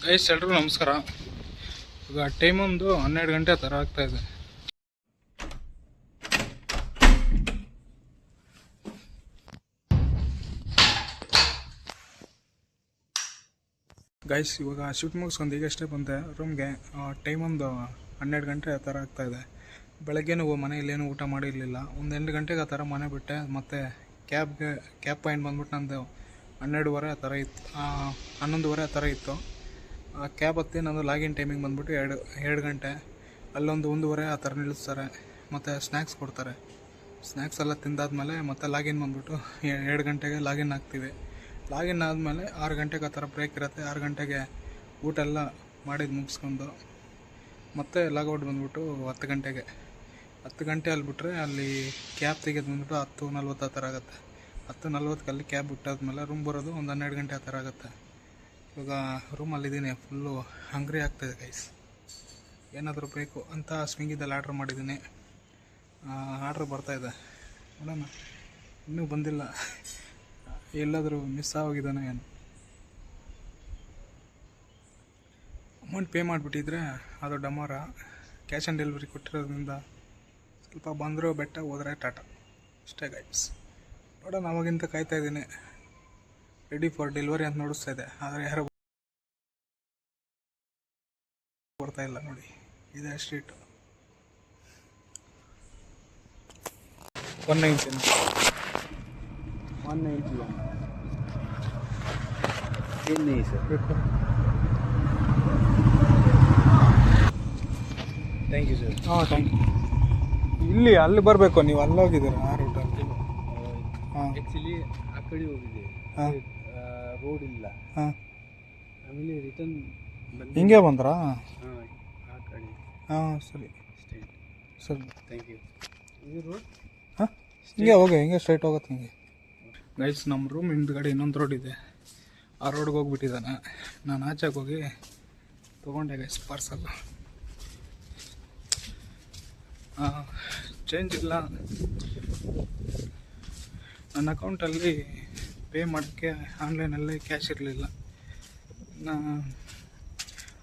Guys ಎಲ್ರಿಗೂ ನಮಸ್ಕಾರ. ಈಗ ಟೈಮ್ ಒಂದು 12 ಗಂಟೆ ಥರ ಆಗ್ತಾಯಿದೆ. ಗೈಸ್ ಇವಾಗ ಶಿಫ್ಟ್ ಮುಗಿಸ್ಕೊಂಡು ಈಗಷ್ಟೇ ಬಂದೆ ರೂಮ್ಗೆ. ಟೈಮ್ ಒಂದು 12 ಗಂಟೆ ಆ ಥರ ಆಗ್ತಾಯಿದೆ. ಬೆಳಗ್ಗೆನೂ ಮನೆಯಲ್ಲೇನು ಊಟ ಮಾಡಿರಲಿಲ್ಲ. ಒಂದು 8 ಗಂಟೆಗೆ ಆ ಥರ ಮನೆ ಬಿಟ್ಟೆ. ಮತ್ತು ಕ್ಯಾಬ್ ಪಾಯಿಂಟ್ ಬಂದ್ಬಿಟ್ಟು ನಂದು 12:30 ಆ ಥರ ಇತ್ತು, 11:30 ಆ ಥರ ಇತ್ತು. ಕ್ಯಾಬ್ ಹತ್ತಿ ನಂದು ಲಾಗಿನ್ ಟೈಮಿಂಗ್ ಬಂದ್ಬಿಟ್ಟು 2 ಗಂಟೆ. ಅಲ್ಲೊಂದು 1:30 ಆ ಥರ ನಿಲ್ಲಿಸ್ತಾರೆ. ಮತ್ತು ಸ್ನ್ಯಾಕ್ಸ್ ಕೊಡ್ತಾರೆ. ಸ್ನ್ಯಾಕ್ಸ್ ಎಲ್ಲ ತಿಂದಾದ್ಮೇಲೆ ಮತ್ತೆ ಲಾಗಿನ್ ಬಂದ್ಬಿಟ್ಟು 2 ಗಂಟೆಗೆ ಲಾಗಿನ್ ಆಗ್ತೀವಿ. ಲಾಗಿನ್ ಆದಮೇಲೆ 6 ಗಂಟೆಗೆ ಆ ಥರ ಬ್ರೇಕ್ ಇರುತ್ತೆ. 6 ಗಂಟೆಗೆ ಊಟ ಎಲ್ಲ ಮಾಡಿದ್ದು ಮುಗಿಸ್ಕೊಂಡು ಮತ್ತೆ ಲಾಗೌಟ್ ಬಂದ್ಬಿಟ್ಟು 10 ಗಂಟೆಗೆ. 10 ಗಂಟೆ ಅಲ್ಲಿ ಬಿಟ್ಟರೆ ಅಲ್ಲಿ ಕ್ಯಾಬ್ ತೆಗೆದು ಬಂದ್ಬಿಟ್ಟು 10:40 ಆ ಥರ ಆಗುತ್ತೆ. 10:40ಕ್ಕೆ ಅಲ್ಲಿ ಕ್ಯಾಬ್ ಬಿಟ್ಟಾದ್ಮೇಲೆ ರೂಮ್ ಬರೋದು ಒಂದು 12 ಗಂಟೆ ಆ ಥರ ಆಗುತ್ತೆ. ಇವಾಗ ರೂಮಲ್ಲಿದ್ದೀನಿ, ಫುಲ್ಲು ಹಂಗ್ರಿ ಆಗ್ತಾಯಿದೆ ಗೈಸ್. ಏನಾದರೂ ಬೇಕು ಅಂತ ಸ್ವಿಗ್ಗಿದಲ್ಲಿ ಆರ್ಡ್ರ್ ಮಾಡಿದ್ದೀನಿ. ಆರ್ಡ್ರ್ ಬರ್ತಾಯಿದೆ, ನೋಡೋಣ. ಇನ್ನೂ ಬಂದಿಲ್ಲ, ಎಲ್ಲಾದರೂ ಮಿಸ್ ಆಗೋಗಿದ್ದಾನೆ ಏನು. ಅಮೌಂಟ್ ಪೇ ಮಾಡಿಬಿಟ್ಟಿದ್ರೆ ಅದು ಡಮಾರ. ಕ್ಯಾಶ್ ಆನ್ ಡೆಲಿವರಿ ಕೊಟ್ಟಿರೋದ್ರಿಂದ ಸ್ವಲ್ಪ ಬಂದರೂ ಬೆಟ್ಟ, ಹೋದರೆ ಟಾಟಾ ಅಷ್ಟೇ ಗೈಸ್. ನೋಡೋಣ, ಅವಾಗಿಂತ ಕಾಯ್ತಾಯಿದ್ದೀನಿ. ರೆಡಿ ಫಾರ್ ಡೆಲಿವರಿ ಅಂತ ನೋಡಿಸ್ತಾ ಇದೆ, ಆದರೆ ಯಾರು ಬರ್ತಾಯಿಲ್ಲ ನೋಡಿ. ಇದೆ ಸ್ಟ್ರೀಟು 190 ಏನು नहीं सर. ಬೇಕು. Thank you sir. Thank you. ಇಲ್ಲಿ ಅಲ್ಲಿ ಬರಬೇಕು, ನೀವು ಅಲ್ಲಿ ಹೋಗಿದ್ದೀರಾ ಆ ರೂಟಲ್ಲಿ? ಆ್ಯಕ್ಚುಲಿ ಆ ಕಡೆ ಹೋಗಿದೆ, ರೋಡ್ ಇಲ್ಲ. ಆಮೇಲೆ ರಿಟರ್ನ್ ಹಿಂಗೆ ಬಂದ್ರಾ? ಆ ಕಡೆ. ಸರಿ ಸ್ಟ್ರೈಟ್. ಸರಿ, ಥ್ಯಾಂಕ್ ಯು. ಇದು ರೋಡ್ ಹಿಂಗೆ ಹೋಗಿ, ಹಿಂಗೆ ಸ್ಟ್ರೈಟ್ ಹೋಗುತ್ತೆ ಹಿಂಗೆ. ಗೈಸ್, ನಮ್ಮ ರೂಮ್ ಹಿಂದ್ಗಡೆ ಇನ್ನೊಂದು ರೋಡ್ ಇದೆ. ಆ ರೋಡ್ಗೆ ಹೋಗ್ಬಿಟ್ಟಿದ್ದಾನೆ. ನಾನು ಆಚೆಗೆ ಹೋಗಿ ತೊಗೊಂಡೆ ಗೈಸ್ ಪಾರ್ಸಲ್. ಚೇಂಜ್ ಇಲ್ಲ ನನ್ನ ಅಕೌಂಟಲ್ಲಿ. ಪೇ ಮಾಡೋಕ್ಕೆ ಆನ್ಲೈನಲ್ಲಿ ಕ್ಯಾಶ್ ಇರಲಿಲ್ಲ.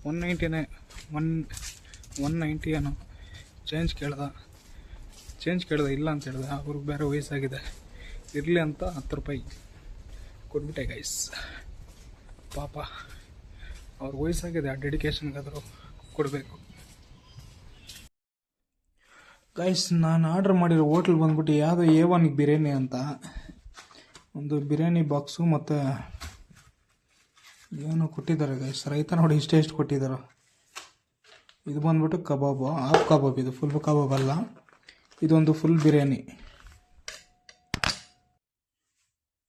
190 ಏನೋ ಚೇಂಜ್ ಕೇಳ್ದೆ ಇಲ್ಲ ಅಂತ ಹೇಳಿದೆ. ಅವ್ರಿಗೆ ಬೇರೆ ವಯಸ್ಸಾಗಿದೆ, ಇರಲಿ ಅಂತ 10 ರೂಪಾಯಿ ಕೊಟ್ಬಿಟ್ಟೆ ಗೈಸ್. ಪಾಪ ಅವ್ರ ವಯಸ್ಸಾಗಿದೆ, ಆ ಡೆಡಿಕೇಶನ್ಗಾದರೂ ಕೊಡಬೇಕು. ಗೈಸ್, ನಾನು ಆರ್ಡ್ರ್ ಮಾಡಿರೋ ಹೋಟ್ಲ್ ಬಂದ್ಬಿಟ್ಟು ಯಾವುದೋ A1 ಬಿರಿಯಾನಿ ಅಂತ. ಒಂದು ಬಿರಿಯಾನಿ ಬಾಕ್ಸು ಮತ್ತು ಏನೋ ಕೊಟ್ಟಿದ್ದಾರೆ ಗೈಸ್. ರೈತ ನೋಡಿ ಎಷ್ಟು ಕೊಟ್ಟಿದ್ದಾರೆ. ಇದು ಬಂದ್ಬಿಟ್ಟು ಕಬಾಬು, ಹಾಫ್ ಕಬಾಬ್. ಇದು ಫುಲ್ ಕಬಾಬ್ ಅಲ್ಲ, ಇದೊಂದು ಫುಲ್ ಬಿರಿಯಾನಿ.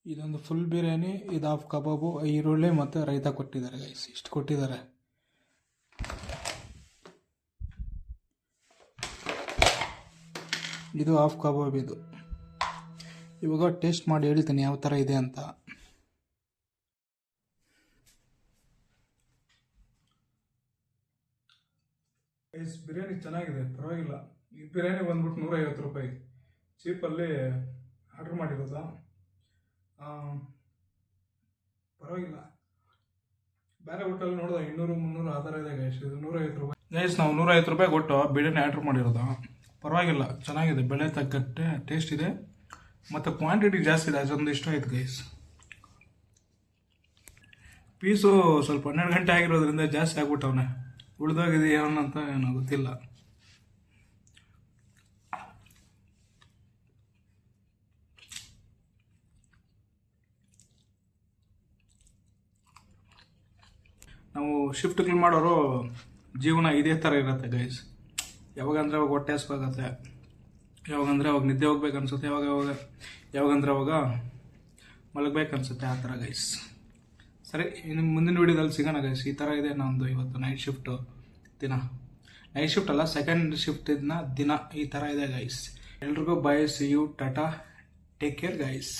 ಇದೊಂದು ಫುಲ್ ಬಿರಿಯಾನಿ, ಇದು ಹಾಫ್ ಕಬಾಬು, ಈರುಳ್ಳಿ ಮತ್ತು ರೈತ ಕೊಟ್ಟಿದ್ದಾರೆ ಗೈಸ್. ಇಷ್ಟು ಕೊಟ್ಟಿದ್ದಾರೆ. ಇದು ಹಾಫ್ ಕಬಾಬ್. ಇದು ಇವಾಗ ಟೇಸ್ಟ್ ಮಾಡಿ ಹೇಳ್ತೀನಿ ಯಾವ ಥರ ಇದೆ ಅಂತ. ಗೈಸ್, ಬಿರಿಯಾನಿ ಚೆನ್ನಾಗಿದೆ, ಪರವಾಗಿಲ್ಲ. ಈ ಬಿರಿಯಾನಿ ಬಂದ್ಬಿಟ್ಟು 150 ರೂಪಾಯಿ ಚೀಪಲ್ಲಿ ಆರ್ಡ್ರ್ ಮಾಡಿರೋದು. ಪರವಾಗಿಲ್ಲ. ಬೇರೆ ಹೋಟೆಲ್ ನೋಡಿದ 200-300 ಆ ಥರ ಇದೆ ಗೈಸ್. ಇದು 150 ರೂಪಾಯಿ ಗೈಸ್. ನಾವು 150 ರೂಪಾಯಿ ಕೊಟ್ಟು ಬಿರಿಯಾನಿ ಆರ್ಡ್ರ್ ಮಾಡಿರೋದು. ಪರವಾಗಿಲ್ಲ, ಚೆನ್ನಾಗಿದೆ. ಬೆಲೆ ತಕ್ಕಟ್ಟೆ ಟೇಸ್ಟ್ ಇದೆ ಮತ್ತು ಕ್ವಾಂಟಿಟಿ ಜಾಸ್ತಿ ಇದೆ. ಅದೊಂದು ಇಷ್ಟ ಆಯ್ತು ಗೈಸ್. ಪೀಸು ಸ್ವಲ್ಪ 12 ಗಂಟೆ ಆಗಿರೋದ್ರಿಂದ ಜಾಸ್ತಿ ಆಗ್ಬಿಟ್ಟವನೆ. ಉಳಿದೋಗಿದೆ ಏನಂತ ಏನೋ ಗೊತ್ತಿಲ್ಲ. ನಾವು ಶಿಫ್ಟ್ ಕ್ಲೀನ್ ಮಾಡೋರು ಜೀವನ ಇದೇ ಥರ ಇರುತ್ತೆ ಗೈಸ್. ಯಾವಾಗಂದ್ರೆ ಅವಾಗ ಹೊಟ್ಟೆ ಹಸ್ವಾಗತ್ತೆ, ಯಾವಾಗಂದ್ರೆ ಅವಾಗ ನಿದ್ದೆ ಹೋಗ್ಬೇಕು ಅನ್ಸುತ್ತೆ, ಯಾವಾಗಂದ್ರೆ ಅವಾಗ ಮಲಗಬೇಕನ್ಸುತ್ತೆ, ಆ ಥರ ಗೈಸ್. ಸರಿ, ನಿಮ್ಮ ಮುಂದಿನ ವೀಡಿಯೋದಲ್ಲಿ ಸಿಗೋಣ ಗೈಸ್. ಈ ಥರ ಇದೆ ನಮ್ಮದು ಇವತ್ತು ನೈಟ್ ಶಿಫ್ಟು ದಿನ. ನೈಟ್ ಶಿಫ್ಟ್ ಅಲ್ಲ, ಸೆಕೆಂಡ್ ಶಿಫ್ಟ್ ದಿನ ಈ ಥರ ಇದೆ ಗೈಸ್. ಎಲ್ರಿಗೂ bye, see you, tata, take care guys.